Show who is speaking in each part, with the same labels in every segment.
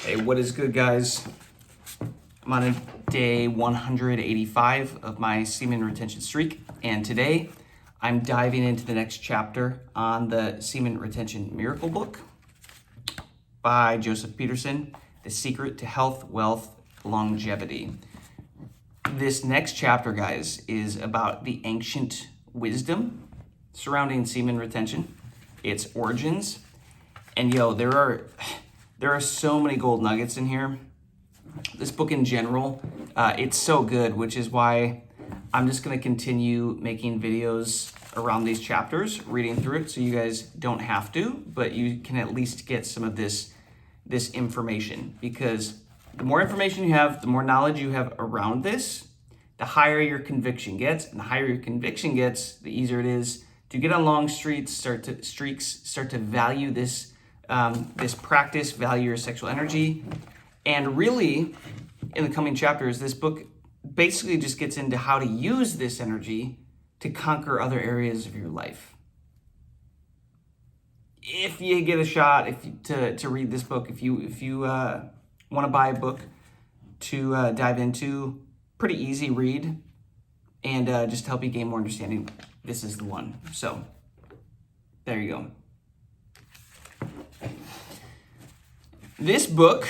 Speaker 1: Hey, what is good, guys? I'm on day 185 of my semen retention streak, and today I'm diving into the next chapter on the Semen Retention Miracle Book by Joseph Peterson, The Secret to Health, Wealth, Longevity. This next chapter, guys, is about the ancient wisdom surrounding semen retention, its origins, and there are so many gold nuggets in here. This book in general, it's so good, which is why I'm just going to continue making videos around these chapters, reading through it, so you guys don't have to, but you can at least get some of this information, because the more information you have, the more knowledge you have around this, the higher your conviction gets, and the higher your conviction gets, the easier it is to get on long streaks, start to value this practice, value your sexual energy. And really, in the coming chapters, this book basically just gets into how to use this energy to conquer other areas of your life. If you get a shot to read this book, if you want to buy a book to dive into, pretty easy read, and just to help you gain more understanding, this is the one. So there you go. This book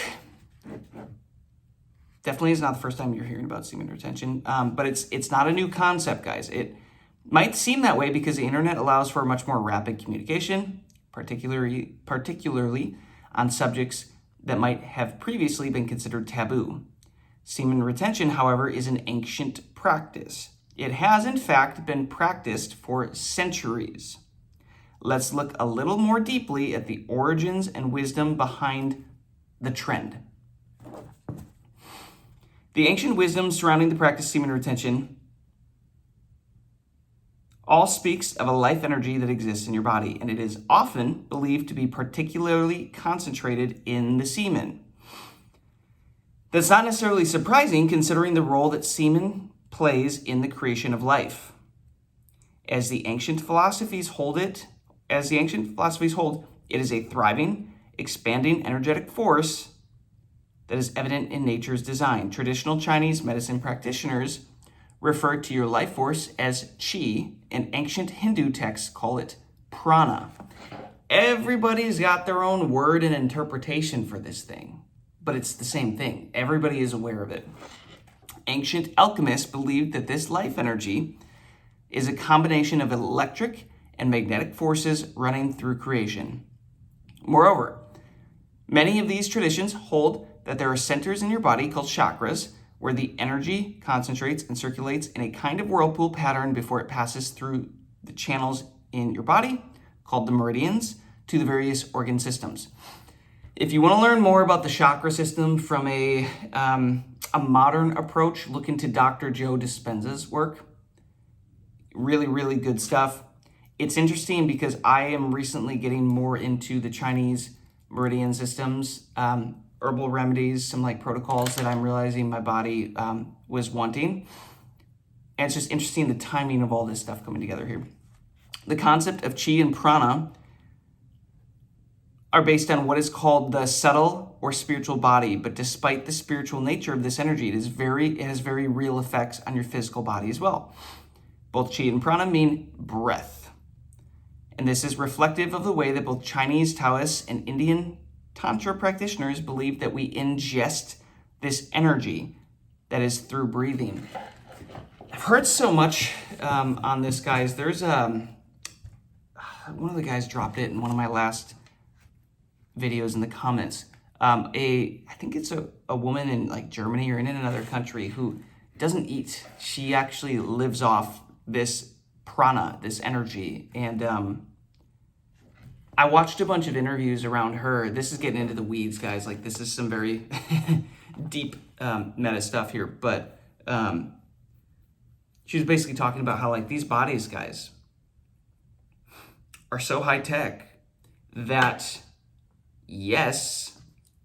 Speaker 1: definitely is not the first time you're hearing about semen retention, but it's not a new concept, guys. It might seem that way because the internet allows for much more rapid communication, particularly on subjects that might have previously been considered taboo. Semen retention, however, is an ancient practice. It has, in fact, been practiced for centuries. Let's look a little more deeply at the origins and wisdom behind the trend. The ancient wisdom surrounding the practice of semen retention all speaks of a life energy that exists in your body, and it is often believed to be particularly concentrated in the semen. That's not necessarily surprising, considering the role that semen plays in the creation of life. As the ancient philosophies hold, it is a thriving, expanding energetic force that is evident in nature's design. Traditional Chinese medicine practitioners refer to your life force as qi, and ancient Hindu texts call it prana. Everybody's got their own word and interpretation for this thing, but it's the same thing. Everybody is aware of it. Ancient alchemists believed that this life energy is a combination of electric and magnetic forces running through creation. Moreover, many of these traditions hold that there are centers in your body called chakras, where the energy concentrates and circulates in a kind of whirlpool pattern before it passes through the channels in your body, called the meridians, to the various organ systems. If you want to learn more about the chakra system from a modern approach, look into Dr. Joe Dispenza's work. Really, really good stuff. It's interesting because I am recently getting more into the Chinese meridian systems, herbal remedies, some like protocols that I'm realizing my body was wanting. And it's just interesting the timing of all this stuff coming together here. The concept of qi and prana are based on what is called the subtle or spiritual body, but despite the spiritual nature of this energy, it has very real effects on your physical body as well. Both qi and prana mean breath. And this is reflective of the way that both Chinese Taoists and Indian Tantra practitioners believe that we ingest this energy that is through breathing. I've heard so much on this, guys. There's one of the guys dropped it in one of my last videos in the comments. I think it's a woman in like Germany or in another country who doesn't eat. She actually lives off this prana, this energy, and I watched a bunch of interviews around her. This is getting into the weeds, guys. Like, this is some very deep meta stuff here. But she was basically talking about how, like, these bodies, guys, are so high tech that, yes,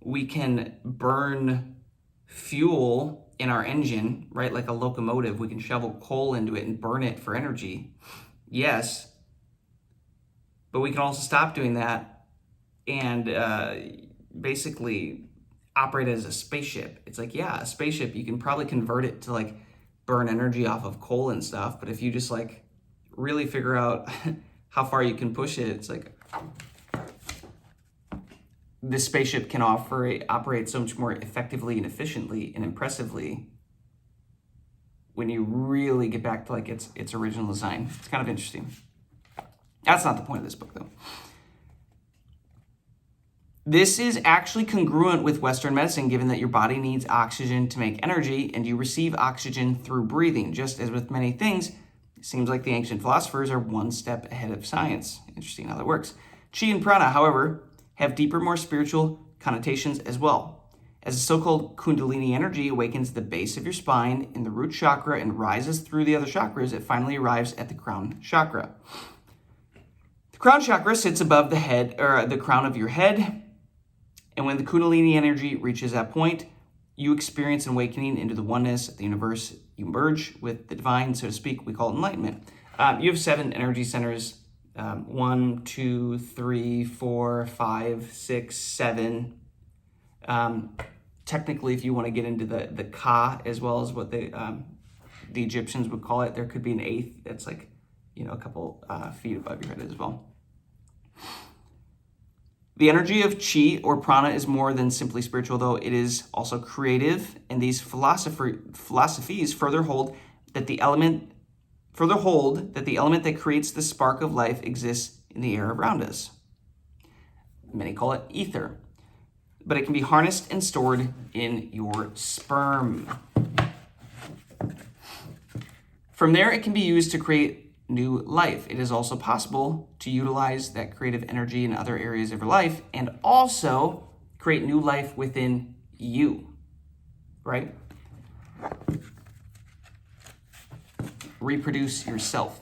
Speaker 1: we can burn fuel in our engine, right? Like a locomotive. We can shovel coal into it and burn it for energy. Yes. But we can also stop doing that and basically operate as a spaceship. It's like, yeah, a spaceship, you can probably convert it to like burn energy off of coal and stuff. But if you just like really figure out how far you can push it, it's like this spaceship can operate so much more effectively and efficiently and impressively when you really get back to like its original design. It's kind of interesting. That's not the point of this book though. This is actually congruent with Western medicine, given that your body needs oxygen to make energy, and you receive oxygen through breathing. Just as with many things, it seems like the ancient philosophers are one step ahead of science. Interesting how that works. Chi and prana, however, have deeper, more spiritual connotations as well. As the so-called Kundalini energy awakens the base of your spine in the root chakra and rises through the other chakras, it finally arrives at the crown chakra. The crown chakra sits above the head, or the crown of your head. And when the Kundalini energy reaches that point, you experience an awakening into the oneness of the universe. You merge with the divine, so to speak. We call it enlightenment. You have 7 energy centers. 1, 2, 3, 4, 5, 6, 7. Technically, if you want to get into the Ka, as well as what the Egyptians would call it, there could be an 8th that's like, a couple feet above your head as well. The energy of chi or prana is more than simply spiritual, though it is also creative, and these philosophies further hold that the element that creates the spark of life exists in the air around us. Many call it ether, but it can be harnessed and stored in your sperm. From there, it can be used to create new life. It is also possible to utilize that creative energy in other areas of your life and also create new life within you, right? Reproduce yourself.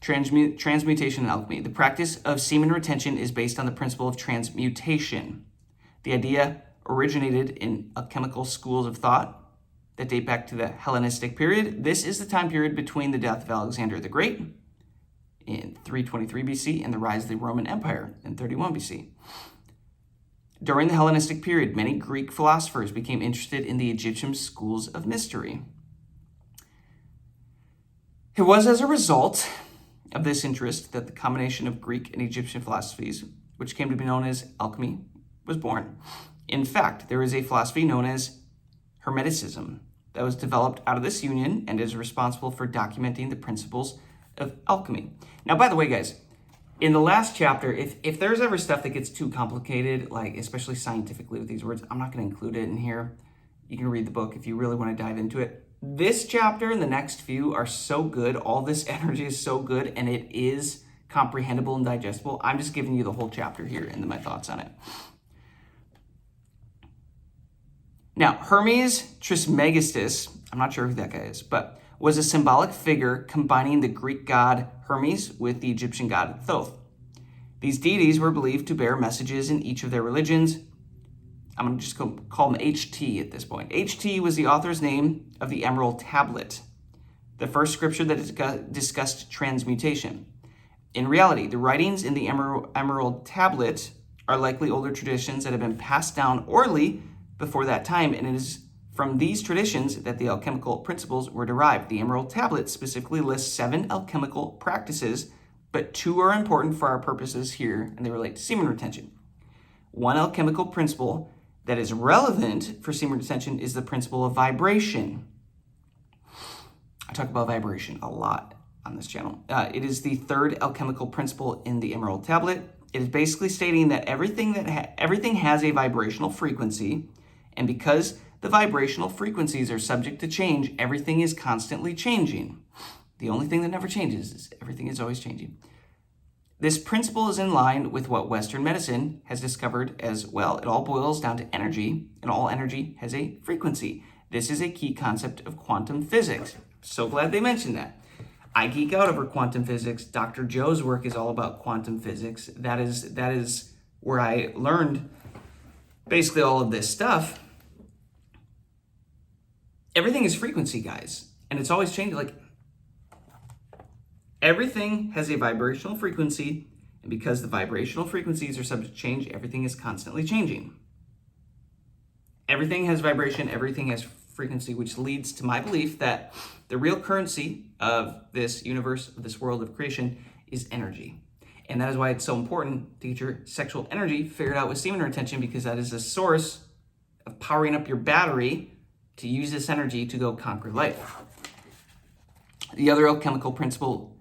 Speaker 1: Transmutation and alchemy. The practice of semen retention is based on the principle of transmutation. The idea originated in alchemical schools of thought that date back to the Hellenistic period. This is the time period between the death of Alexander the Great in 323 BC and the rise of the Roman Empire in 31 BC. During the Hellenistic period, many Greek philosophers became interested in the Egyptian schools of mystery. It was as a result of this interest that the combination of Greek and Egyptian philosophies, which came to be known as alchemy, was born. In fact, there is a philosophy known as Hermeticism that was developed out of this union and is responsible for documenting the principles of alchemy. Now, by the way, guys, in the last chapter, if there's ever stuff that gets too complicated, like especially scientifically with these words, I'm not going to include it in here. You can read the book if you really want to dive into it. This chapter and the next few are so good. All this energy is so good, and it is comprehensible and digestible. I'm just giving you the whole chapter here and then my thoughts on it. Now, Hermes Trismegistus, I'm not sure who that guy is, but was a symbolic figure combining the Greek god Hermes with the Egyptian god Thoth. These deities were believed to bear messages in each of their religions. I'm going to just call him HT at this point. HT was the author's name of the Emerald Tablet, the first scripture that discussed transmutation. In reality, the writings in the Emerald Tablet are likely older traditions that have been passed down orally before that time, and it is from these traditions that the alchemical principles were derived. The Emerald Tablet specifically lists 7 alchemical practices, but 2 are important for our purposes here, and they relate to semen retention. One alchemical principle that is relevant for semen retention is the principle of vibration. I talk about vibration a lot on this channel. It is the 3rd alchemical principle in the Emerald Tablet. It is basically stating that everything has a vibrational frequency, and because the vibrational frequencies are subject to change, everything is constantly changing. The only thing that never changes is everything is always changing. This principle is in line with what Western medicine has discovered as well. It all boils down to energy, and all energy has a frequency. This is a key concept of quantum physics. So glad they mentioned that. I geek out over quantum physics. Dr. Joe's work is all about quantum physics. That is where I learned basically all of this stuff. Everything is frequency, guys, and it's always changing. Like, everything has a vibrational frequency, and because the vibrational frequencies are subject to change, everything is constantly changing. Everything has vibration, everything has frequency, which leads to my belief that the real currency of this universe, of this world of creation, is energy. And that is why it's so important to get your sexual energy figured out with semen retention, because that is a source of powering up your battery to use this energy to go conquer life. The other alchemical principle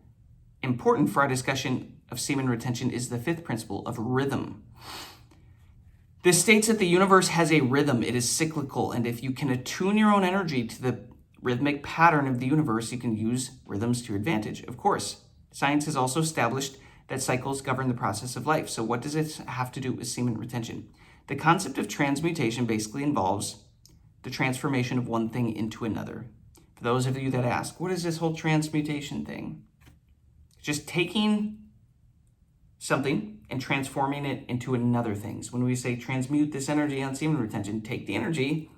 Speaker 1: important for our discussion of semen retention is the fifth principle of rhythm. This states that the universe has a rhythm. It is cyclical, and if you can attune your own energy to the rhythmic pattern of the universe, you can use rhythms to your advantage. Of course, science has also established that cycles govern the process of life. So what does it have to do with semen retention? The concept of transmutation basically involves the transformation of one thing into another. For those of you that ask, what is this whole transmutation thing? Just taking something and transforming it into another thing. So when we say transmute this energy on semen retention, take the energy,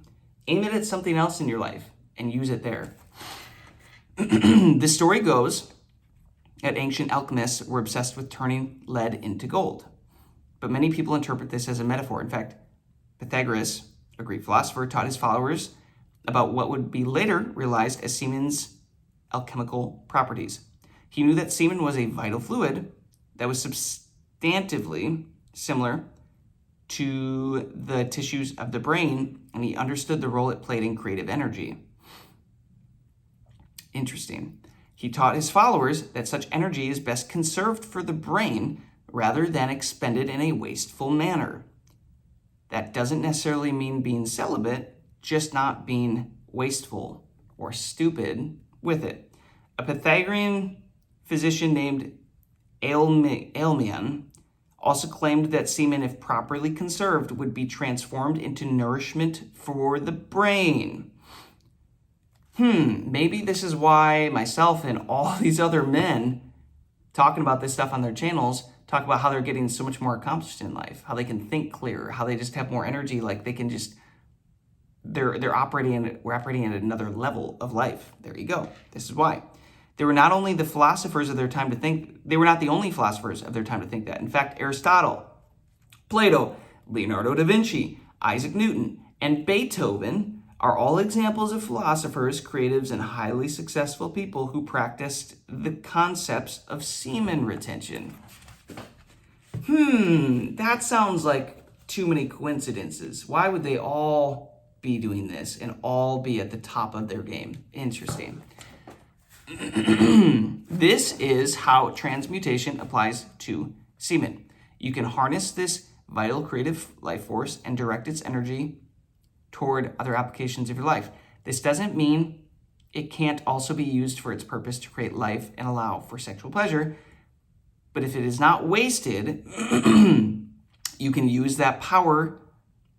Speaker 1: aim it at something else in your life, and use it there. The story goes that ancient alchemists were obsessed with turning lead into gold. But many people interpret this as a metaphor. In fact, Pythagoras, a Greek philosopher, taught his followers about what would be later realized as semen's alchemical properties. He knew that semen was a vital fluid that was substantively similar to the tissues of the brain, and he understood the role it played in creative energy. Interesting. He taught his followers that such energy is best conserved for the brain rather than expended in a wasteful manner. That doesn't necessarily mean being celibate, just not being wasteful or stupid with it. A Pythagorean physician named Aelmian also claimed that semen, if properly conserved, would be transformed into nourishment for the brain. Maybe this is why myself and all these other men talking about this stuff on their channels talk about how they're getting so much more accomplished in life, how they can think clearer, how they just have more energy, like they can just, we're operating at another level of life. There you go. This is why. They were not only the philosophers of their time to think, they were not the only philosophers of their time to think that. In fact, Aristotle, Plato, Leonardo da Vinci, Isaac Newton, and Beethoven are all examples of philosophers, creatives, and highly successful people who practiced the concepts of semen retention. That sounds like too many coincidences. Why would they all be doing this and all be at the top of their game? Interesting. This is how transmutation applies to semen. You can harness this vital creative life force and direct its energy toward other applications of your life. This doesn't mean it can't also be used for its purpose to create life and allow for sexual pleasure. But if it is not wasted, you can use that power,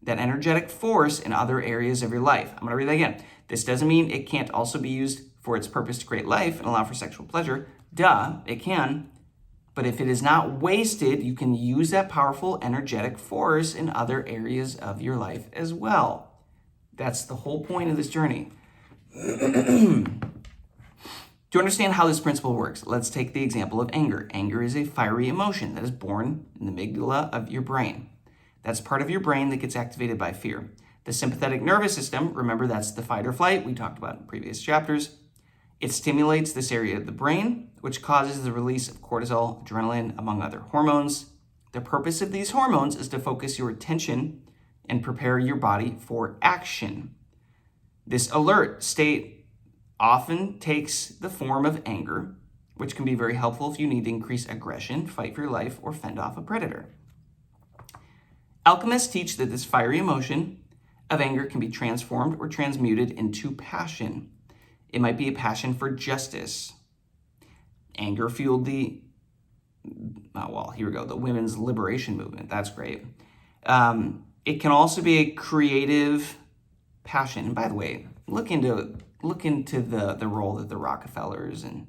Speaker 1: that energetic force in other areas of your life. I'm going to read that again. This doesn't mean it can't also be used for its purpose to create life and allow for sexual pleasure. Duh, it can. But if it is not wasted, you can use that powerful energetic force in other areas of your life as well. That's the whole point of this journey. To understand how this principle works, let's take the example of anger. Anger is a fiery emotion that is born in the amygdala of your brain. That's part of your brain that gets activated by fear. The sympathetic nervous system, remember that's the fight or flight we talked about in previous chapters. It stimulates this area of the brain, which causes the release of cortisol, adrenaline, among other hormones. The purpose of these hormones is to focus your attention and prepare your body for action. This alert state often takes the form of anger, which can be very helpful if you need to increase aggression, fight for your life, or fend off a predator. Alchemists teach that this fiery emotion of anger can be transformed or transmuted into passion. It might be a passion for justice. Anger fueled the women's liberation movement. That's great. It can also be a creative passion. And by the way, look into the role that the Rockefellers and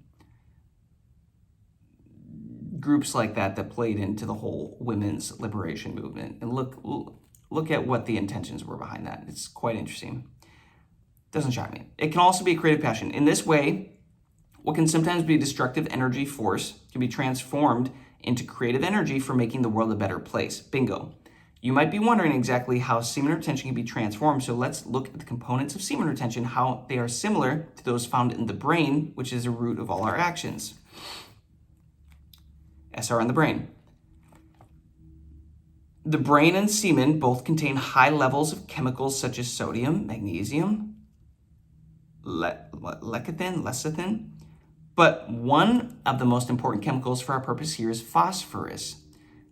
Speaker 1: groups like that played into the whole women's liberation movement, and look at what the intentions were behind that. It's quite interesting. Doesn't shock me. It can also be a creative passion. In this way, what can sometimes be a destructive energy force can be transformed into creative energy for making the world a better place. Bingo. You might be wondering exactly how semen retention can be transformed, so let's look at the components of semen retention, how they are similar to those found in the brain, which is the root of all our actions. SR in the brain. The brain and semen both contain high levels of chemicals such as sodium, magnesium, lecithin, but one of the most important chemicals for our purpose here is phosphorus.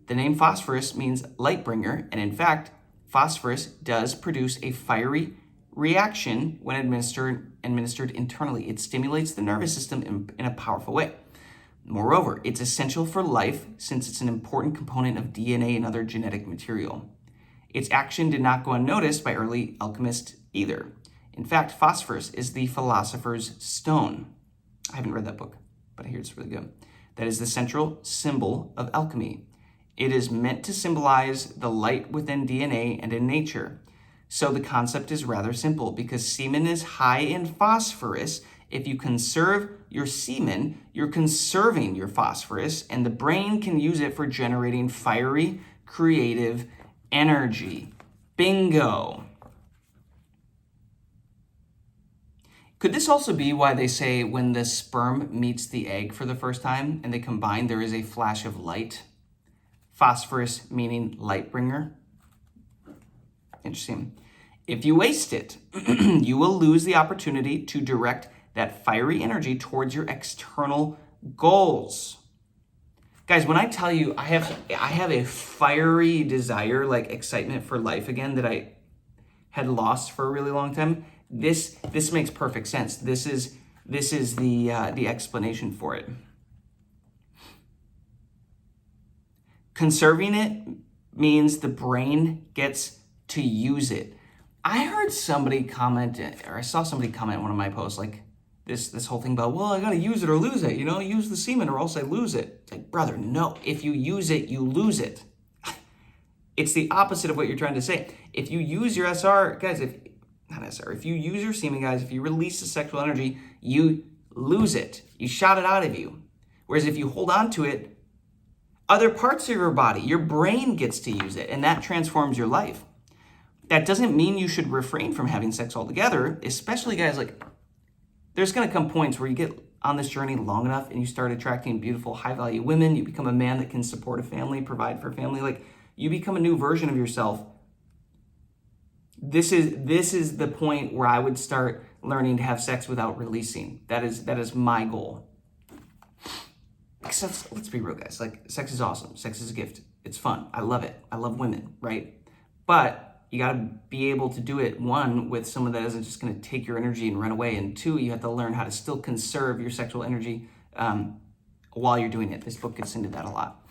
Speaker 1: The name phosphorus means light bringer, and in fact, phosphorus does produce a fiery reaction when administered internally. It stimulates the nervous system in a powerful way. Moreover, it's essential for life since it's an important component of DNA and other genetic material. Its action did not go unnoticed by early alchemists either. In fact, phosphorus is the philosopher's stone. I haven't read that book, but I hear it's really good. That is the central symbol of alchemy. It is meant to symbolize the light within DNA and in nature. So the concept is rather simple. Because semen is high in phosphorus, if you conserve your semen, you're conserving your phosphorus, and the brain can use it for generating fiery, creative energy. Bingo! Could this also be why they say when the sperm meets the egg for the first time and they combine, there is a flash of light? Phosphorus meaning light bringer. Interesting. If you waste it, you will lose the opportunity to direct that fiery energy towards your external goals. Guys, when I tell you I have a fiery desire, like excitement for life again that I had lost for a really long time, this makes perfect sense. This is the explanation for it. Conserving it means the brain gets to use it. I heard somebody comment, or I saw somebody comment on one of my posts, like this whole thing about, well, I gotta use it or lose it, use the semen or else I lose it. It's like, brother, no, if you use it, you lose it. It's the opposite of what you're trying to say. If you use your SR, guys, if you use your semen, guys, if you release the sexual energy, you lose it. You shot it out of you. Whereas if you hold on to it, other parts of your body, your brain gets to use it, and that transforms your life. That doesn't mean you should refrain from having sex altogether, especially guys, like, there's gonna come points where you get on this journey long enough and you start attracting beautiful, high-value women, you become a man that can support a family, provide for a family, like, you become a new version of yourself. This is the point where I would start learning to have sex without releasing. That is my goal. Because let's be real, guys. Like, sex is awesome. Sex is a gift. It's fun. I love it. I love women, right? But you got to be able to do it, one, with someone that isn't just going to take your energy and run away, and two, you have to learn how to still conserve your sexual energy while you're doing it. This book gets into that a lot.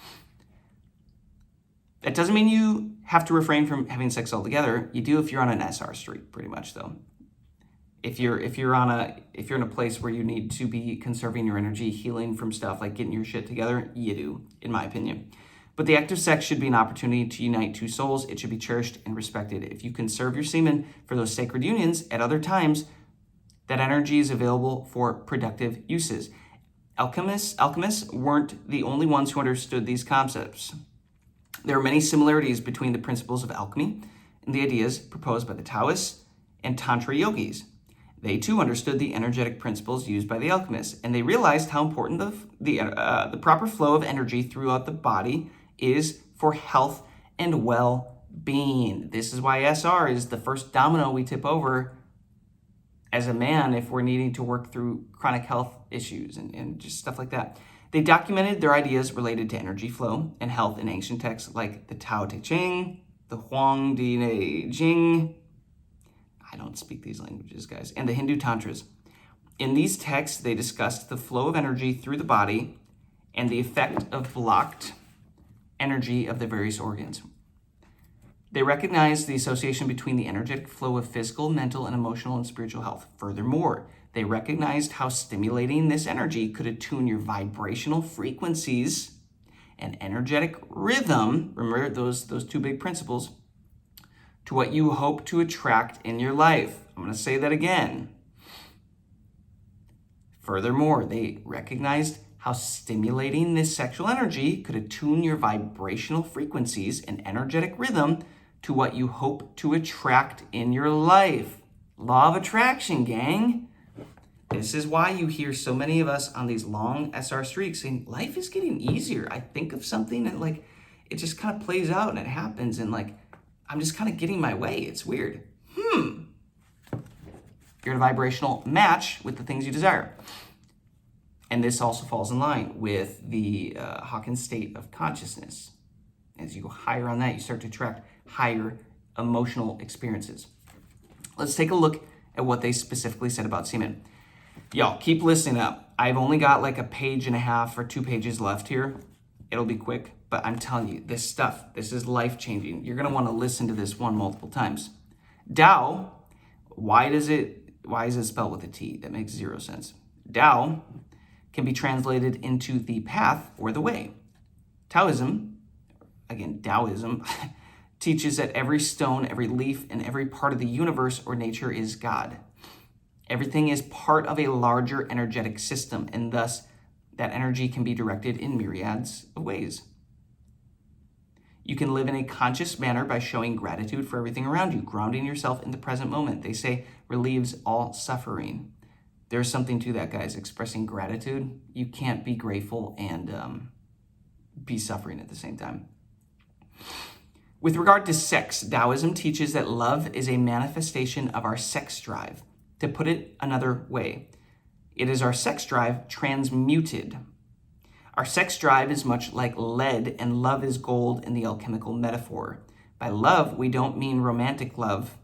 Speaker 1: That doesn't mean you have to refrain from having sex altogether. You do if you're on an SR streak, pretty much, though. If you're in a place where you need to be conserving your energy, healing from stuff, like getting your shit together, you do, in my opinion. But the act of sex should be an opportunity to unite two souls. It should be cherished and respected. If you conserve your semen for those sacred unions at other times, that energy is available for productive uses. Alchemists weren't the only ones who understood these concepts. There are many similarities between the principles of alchemy and the ideas proposed by the Taoists and Tantra yogis. They too understood the energetic principles used by the alchemists, and they realized how important the proper flow of energy throughout the body is for health and well-being. This is why SR is the first domino we tip over as a man if we're needing to work through chronic health issues and just stuff like that. They documented their ideas related to energy flow and health in ancient texts like the Tao Te Ching, the Huang Di Jing. I don't speak these languages, guys. And the Hindu Tantras. In these texts, they discussed the flow of energy through the body and the effect of blocked energy of the various organs. They recognized the association between the energetic flow of physical, mental, and emotional and spiritual health. Furthermore, they recognized how stimulating this energy could attune your vibrational frequencies and energetic rhythm, remember those two big principles, to what you hope to attract in your life. I'm going to say that again. Furthermore, they recognized how stimulating this sexual energy could attune your vibrational frequencies and energetic rhythm to what you hope to attract in your life. Law of attraction, gang. This is why you hear so many of us on these long SR streaks saying, life is getting easier. I think of something and like, it just kind of plays out and it happens. And like, I'm just kind of getting my way. It's weird. You're in a vibrational match with the things you desire. And this also falls in line with the Hawkins state of consciousness. As you go higher on that, you start to attract higher emotional experiences. Let's take a look at what they specifically said about semen. Y'all, keep listening up. I've only got like a page and a half or 2 pages left here. It'll be quick, but I'm telling you, this stuff, this is life-changing. You're going to want to listen to this one multiple times. Tao, why is it spelled with a T? That makes 0 sense. Tao can be translated into the path or the way. Taoism, teaches that every stone, every leaf, and every part of the universe or nature is God. Everything is part of a larger energetic system, and thus that energy can be directed in myriads of ways. You can live in a conscious manner by showing gratitude for everything around you, grounding yourself in the present moment. They say relieves all suffering. There's something to that, guys. Expressing gratitude. You can't be grateful and be suffering at the same time. With regard to sex, Taoism teaches that love is a manifestation of our sex drive. To put it another way, it is our sex drive transmuted. Our sex drive is much like lead, and love is gold in the alchemical metaphor. By love, we don't mean romantic love.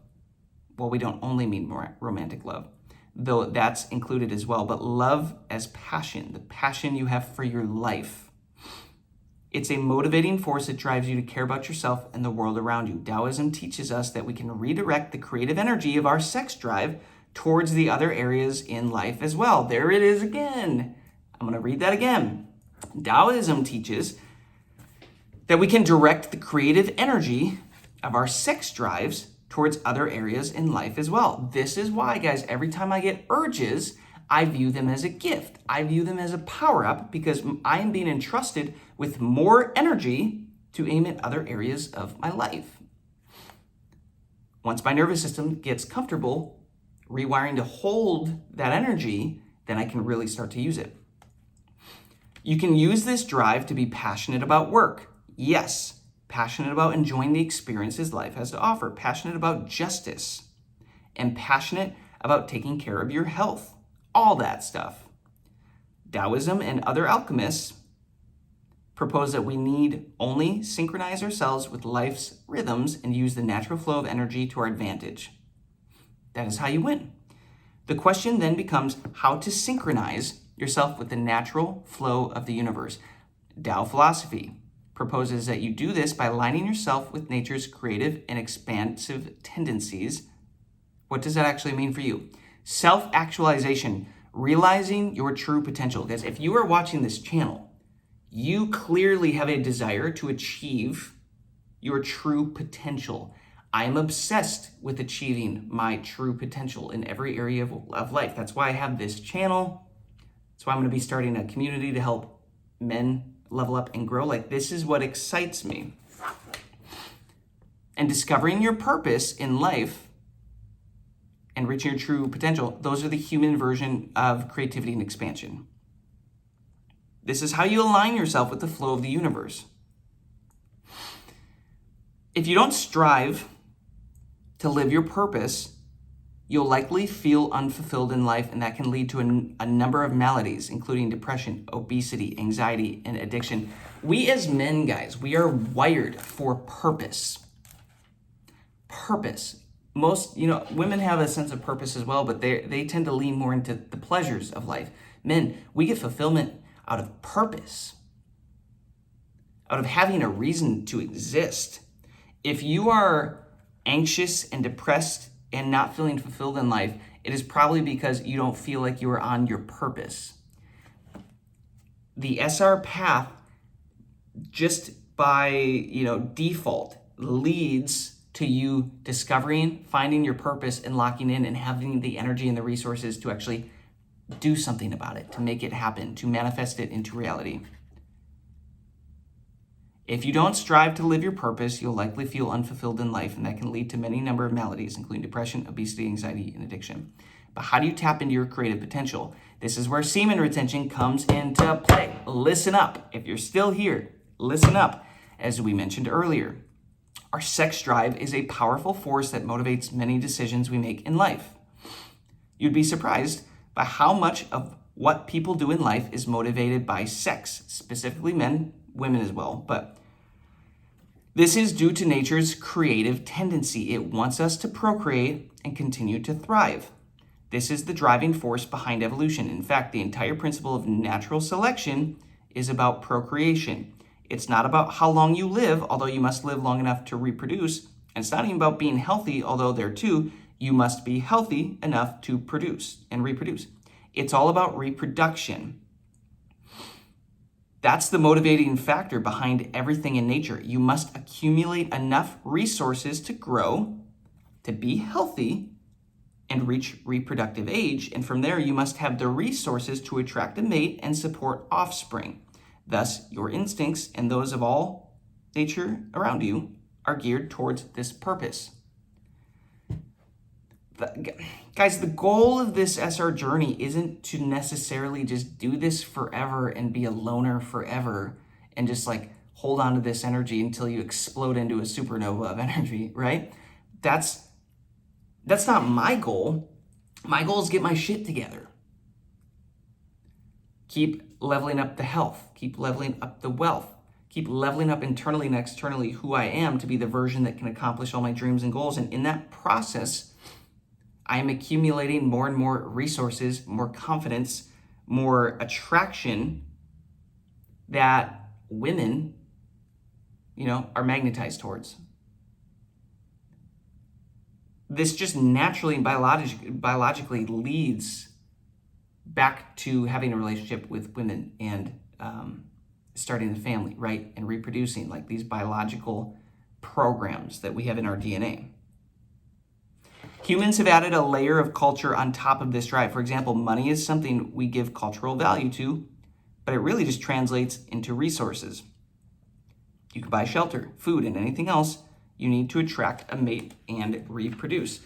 Speaker 1: Well, we don't only mean romantic love, though that's included as well, but love as passion, the passion you have for your life. It's a motivating force that drives you to care about yourself and the world around you. Taoism teaches us that we can redirect the creative energy of our sex drive towards the other areas in life as well. There it is again. I'm going to read that again. Taoism teaches that we can direct the creative energy of our sex drives towards other areas in life as well. This is why, guys, every time I get urges, I view them as a gift. I view them as a power-up because I am being entrusted with more energy to aim at other areas of my life. Once my nervous system gets comfortable rewiring to hold that energy, then I can really start to use it. You can use this drive to be passionate about work. Yes, passionate about enjoying the experiences life has to offer, passionate about justice, and passionate about taking care of your health. All that stuff. Taoism and other alchemists propose that we need only synchronize ourselves with life's rhythms and use the natural flow of energy to our advantage. That is how you win. The question then becomes how to synchronize yourself with the natural flow of the universe. Tao philosophy proposes that you do this by aligning yourself with nature's creative and expansive tendencies. What does that actually mean for you? Self-actualization, realizing your true potential. Because if you are watching this channel, you clearly have a desire to achieve your true potential. I am obsessed with achieving my true potential in every area of life. That's why I have this channel. That's why I'm going to be starting a community to help men level up and grow. Like, this is what excites me. And discovering your purpose in life and reaching your true potential, those are the human version of creativity and expansion. This is how you align yourself with the flow of the universe. If you don't strive to live your purpose, you'll likely feel unfulfilled in life, and that can lead to a number of maladies, including depression, obesity, anxiety, and addiction. We as men, guys, we are wired for purpose. Purpose. Most, women have a sense of purpose as well, but they tend to lean more into the pleasures of life. Men, we get fulfillment out of purpose, out of having a reason to exist. If you are anxious and depressed and not feeling fulfilled in life, it is probably because you don't feel like you are on your purpose. The SR path, just by default, leads to you discovering, finding your purpose, and locking in and having the energy and the resources to actually do something about it, to make it happen, to manifest it into reality. If you don't strive to live your purpose, you'll likely feel unfulfilled in life, and that can lead to many number of maladies, including depression, obesity, anxiety, and addiction. But how do you tap into your creative potential? This is where semen retention comes into play. Listen up. If you're still here, listen up. As we mentioned earlier, our sex drive is a powerful force that motivates many decisions we make in life. You'd be surprised by how much of what people do in life is motivated by sex, specifically men, women as well. But this is due to nature's creative tendency. It wants us to procreate and continue to thrive. This is the driving force behind evolution. In fact, the entire principle of natural selection is about procreation. It's not about how long you live, although you must live long enough to reproduce. And it's not even about being healthy, although there too, you must be healthy enough to produce and reproduce. It's all about reproduction. That's the motivating factor behind everything in nature. You must accumulate enough resources to grow, to be healthy, and reach reproductive age. And from there, you must have the resources to attract a mate and support offspring. Thus, your instincts and those of all nature around you are geared towards this purpose. Guys, the goal of this SR journey isn't to necessarily just do this forever and be a loner forever and just like hold on to this energy until you explode into a supernova of energy, right? That's not my goal. My goal is to get my shit together. Keep leveling up the health. Keep leveling up the wealth. Keep leveling up internally and externally who I am to be the version that can accomplish all my dreams and goals. And in that process, I am accumulating more and more resources, more confidence, more attraction that women, are magnetized towards. This just naturally and biologically leads back to having a relationship with women and starting a family, right? And reproducing, like these biological programs that we have in our DNA. Humans have added a layer of culture on top of this drive. For example, money is something we give cultural value to, but it really just translates into resources. You can buy shelter, food, and anything else you need to attract a mate and reproduce.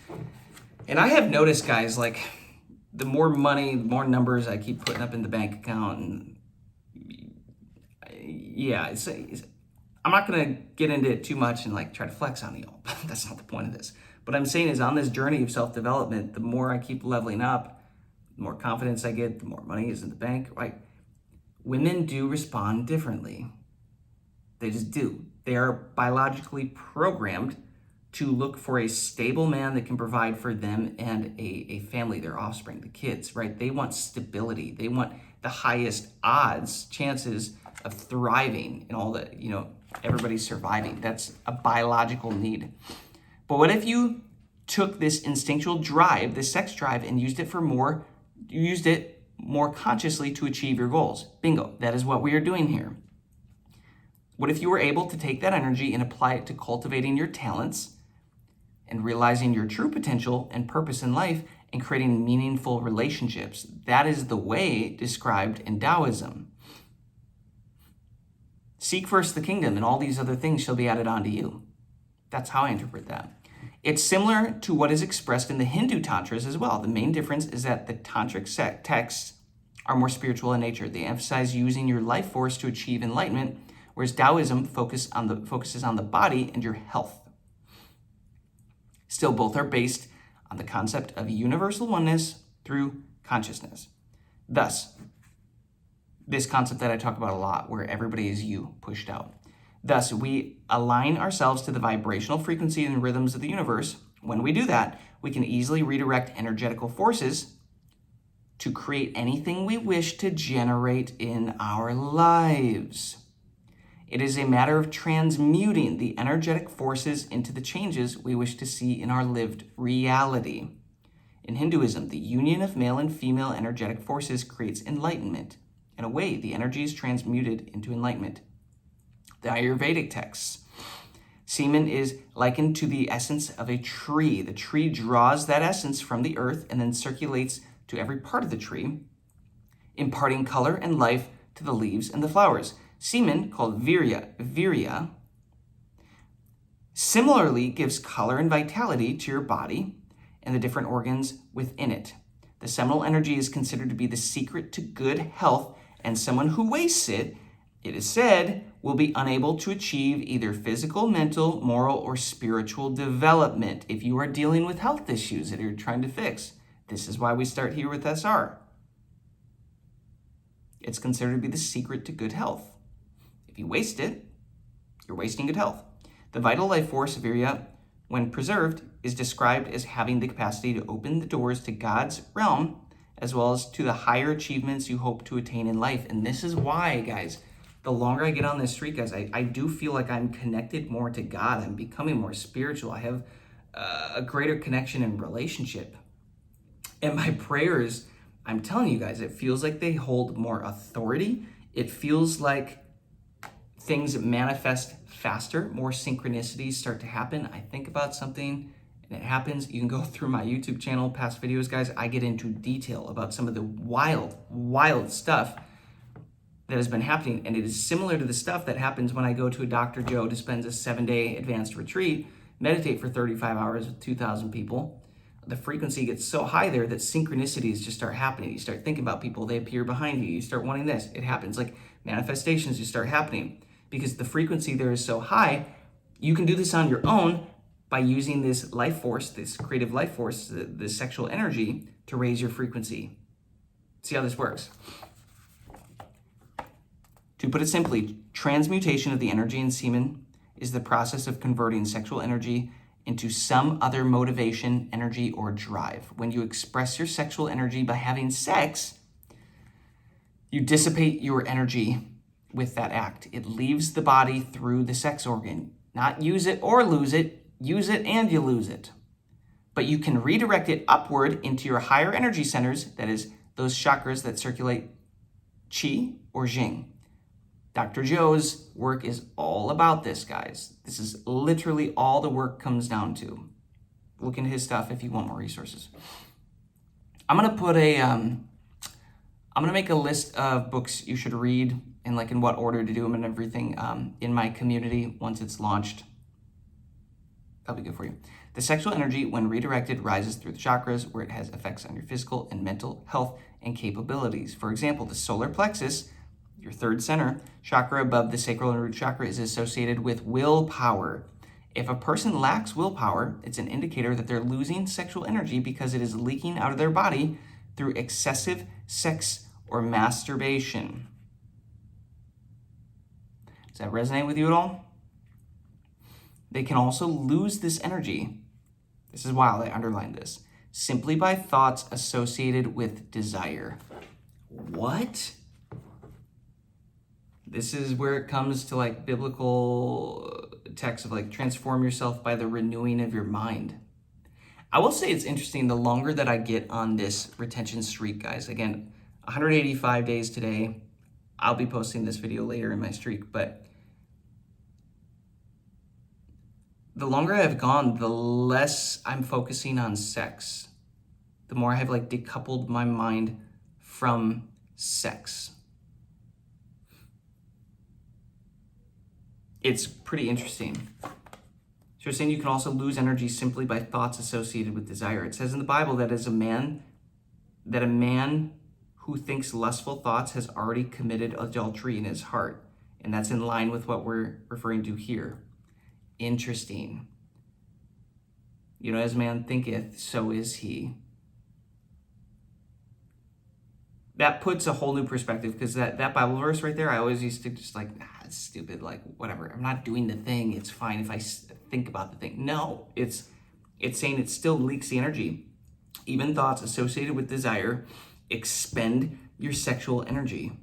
Speaker 1: And I have noticed, guys, like the more money, the more numbers I keep putting up in the bank account, and I'm not going to get into it too much and like try to flex on y'all. That's not the point of this. What I'm saying is on this journey of self-development, the more I keep leveling up, the more confidence I get, the more money is in the bank, right? Women do respond differently. They just do. They are biologically programmed to look for a stable man that can provide for them and a family, their offspring, the kids, right? They want stability. They want the highest odds, chances of thriving and all that, everybody's surviving. That's a biological need. But what if you took this instinctual drive, this sex drive, and used it more consciously to achieve your goals? Bingo, that is what we are doing here. What if you were able to take that energy and apply it to cultivating your talents and realizing your true potential and purpose in life and creating meaningful relationships? That is the way described in Taoism. Seek first the kingdom, and all these other things shall be added onto you. That's how I interpret that. It's similar to what is expressed in the Hindu tantras as well. The main difference is that the tantric texts are more spiritual in nature. They emphasize using your life force to achieve enlightenment, whereas Taoism focuses on the body and your health. Still, both are based on the concept of universal oneness through consciousness. Thus, this concept that I talk about a lot, where everybody is you pushed out. Thus, we align ourselves to the vibrational frequency and rhythms of the universe. When we do that, we can easily redirect energetical forces to create anything we wish to generate in our lives. It is a matter of transmuting the energetic forces into the changes we wish to see in our lived reality. In Hinduism, the union of male and female energetic forces creates enlightenment. In a way, the energy is transmuted into enlightenment. The Ayurvedic texts. Semen is likened to the essence of a tree. The tree draws that essence from the earth and then circulates to every part of the tree. imparting color and life to the leaves and the flowers. Semen, called virya, similarly gives color and vitality to your body and the different organs within it. The seminal energy is considered to be the secret to good health, and someone who wastes it, it is said, will be unable to achieve either physical, mental, moral, or spiritual development. If you are dealing with health issues that you're trying to fix, this is why we start here with SR. It's considered to be the secret to good health. If you waste it, you're wasting good health. The vital life force, virya, when preserved, is described as having the capacity to open the doors to God's realm, as well as to the higher achievements you hope to attain in life. And this is why, guys, the longer I get on this street, guys, I do feel like I'm connected more to God. I'm becoming more spiritual. I have a greater connection and relationship. And my prayers, I'm telling you guys, it feels like they hold more authority. It feels like things manifest faster, more synchronicities start to happen. I think about something and it happens. You can go through my YouTube channel, past videos, guys. I get into detail about some of the wild stuff that has been happening. And it is similar to the stuff that happens when I go to a Dr. Joe to spend a 7-day advanced retreat, meditate for 35 hours with 2,000 people. The frequency gets so high there that synchronicities just start happening. You start thinking about people, they appear behind you. You start wanting this, it happens. Like manifestations just start happening because the frequency there is so high. You can do this on your own by using this life force, this creative life force, the sexual energy to raise your frequency. See how this works. To put it simply, transmutation of the energy in semen is the process of converting sexual energy into some other motivation, energy, or drive. When you express your sexual energy by having sex, you dissipate your energy with that act. It leaves the body through the sex organ. Not use it or lose it, use it and you lose it. But you can redirect it upward into your higher energy centers, that is, those chakras that circulate qi or jing. Dr. Joe's work is all about this, guys. This is literally all the work comes down to. Look into his stuff if you want more resources. I'm gonna make a list of books you should read and like in what order to do them and everything in my community once it's launched. That'll be good for you. The sexual energy, when redirected, rises through the chakras where it has effects on your physical and mental health and capabilities. For example, the solar plexus, your third center, chakra above the sacral and root chakra, is associated with willpower. If a person lacks willpower, it's an indicator that they're losing sexual energy because it is leaking out of their body through excessive sex or masturbation. Does that resonate with you at all? They can also lose this energy. This is wild, I underlined this. Simply by thoughts associated with desire. What? This is where it comes to like biblical texts of like transform yourself by the renewing of your mind. I will say it's interesting the longer that I get on this retention streak, guys. Again, 185 days today. I'll be posting this video later in my streak, but the longer I've gone, the less I'm focusing on sex. The more I have like decoupled my mind from sex. It's pretty interesting. So you're saying you can also lose energy simply by thoughts associated with desire. It says in the Bible that a man who thinks lustful thoughts has already committed adultery in his heart. And that's in line with what we're referring to here. Interesting. You know, as man thinketh, so is he. That puts a whole new perspective, because that Bible verse right there, I always used to just like, it's stupid, like whatever. I'm not doing the thing. It's fine if I think about the thing. No, it's saying it still leaks the energy. Even thoughts associated with desire expend your sexual energy.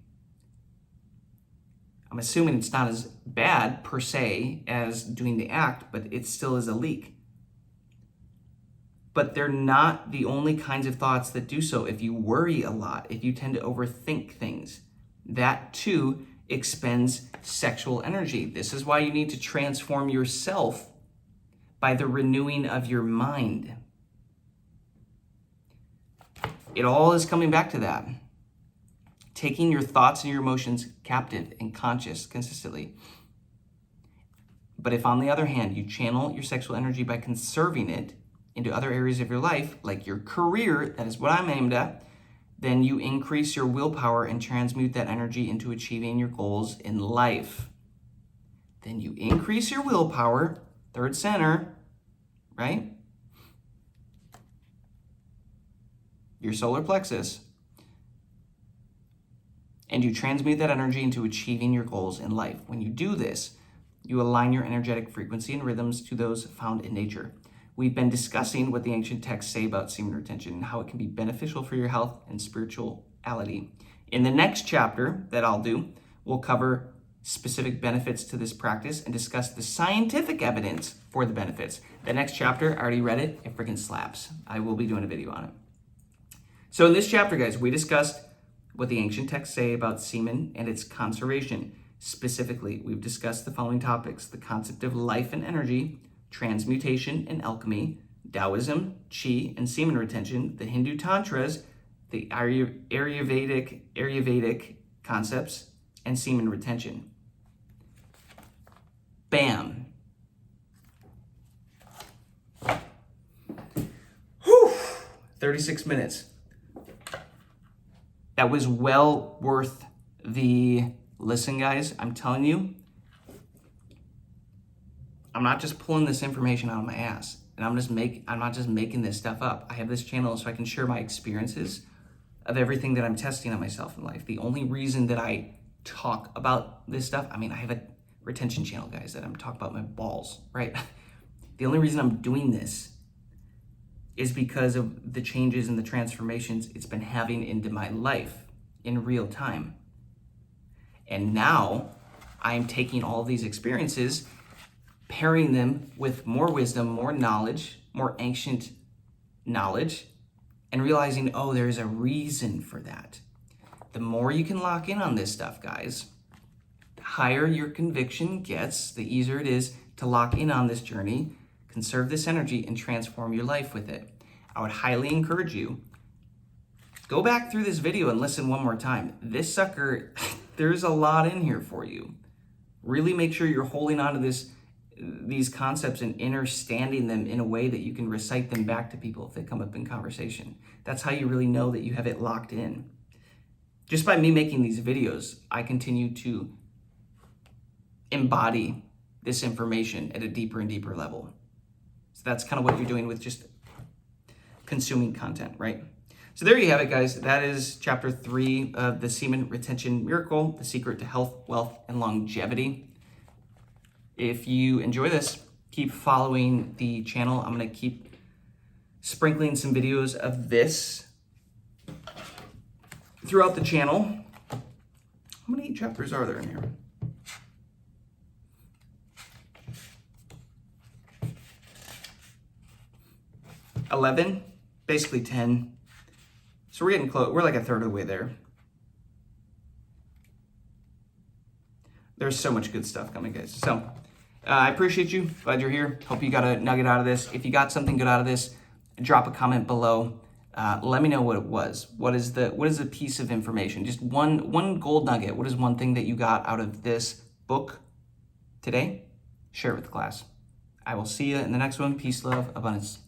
Speaker 1: I'm assuming it's not as bad per se as doing the act, but it still is a leak. But they're not the only kinds of thoughts that do so. If you worry a lot, if you tend to overthink things, that too expends sexual energy. This is why you need to transform yourself by the renewing of your mind. It all is coming back to that. taking your thoughts and your emotions captive and conscious consistently. But if, on the other hand, you channel your sexual energy by conserving it into other areas of your life, like your career, that is what I'm aimed at, then you increase your willpower and transmute that energy into achieving your goals in life. Then you increase your willpower, third center, right? Your solar plexus. And you transmute that energy into achieving your goals in life. When you do this, you align your energetic frequency and rhythms to those found in nature. We've been discussing what the ancient texts say about semen retention and how it can be beneficial for your health and spirituality. In the next chapter that I'll do, we'll cover specific benefits to this practice and discuss the scientific evidence for the benefits. The next chapter, I already read it, it freaking slaps. I will be doing a video on it. So in this chapter, guys, we discussed what the ancient texts say about semen and its conservation. Specifically, we've discussed the following topics: the concept of life and energy, transmutation and alchemy, Taoism, Qi and semen retention, the Hindu Tantras, the Ayurvedic concepts, and semen retention. Bam. Whew. 36 minutes. That was well worth the listen, guys. I'm telling you, I'm not just pulling this information out of my ass, and I'm not just making this stuff up. I have this channel so I can share my experiences of everything that I'm testing on myself in life. The only reason that I talk about this stuff, I have a retention channel, guys, that I'm talking about my balls, right? The only reason I'm doing this is because of the changes and the transformations it's been having into my life in real time. And now I'm taking all these experiences, pairing them with more wisdom, more knowledge, more ancient knowledge, and realizing, oh, there's a reason for that. The more you can lock in on this stuff, guys, the higher your conviction gets, the easier it is to lock in on this journey, conserve this energy, and transform your life with it. I would highly encourage you, go back through this video and listen one more time. This sucker, there's a lot in here for you. Really make sure you're holding on to these concepts and understanding them in a way that you can recite them back to people if they come up in conversation. That's how you really know that you have it locked in. Just by me making these videos, I continue to embody this information at a deeper and deeper level. So that's kind of what you're doing with just consuming content, right? So there you have it, guys. That is chapter 3 of the Semen Retention Miracle, the secret to health, wealth, and longevity. If you enjoy this, keep following the channel. I'm going to keep sprinkling some videos of this throughout the channel. How many chapters are there in here? $11, basically 10. So we're getting close. We're like a third of the way there. There's so much good stuff coming, guys. So I appreciate you. Glad you're here. Hope you got a nugget out of this. If you got something good out of this, drop a comment below. Let me know what it was. What is the piece of information? Just one gold nugget. What is one thing that you got out of this book today? Share it with the class. I will see you in the next one. Peace, love, abundance.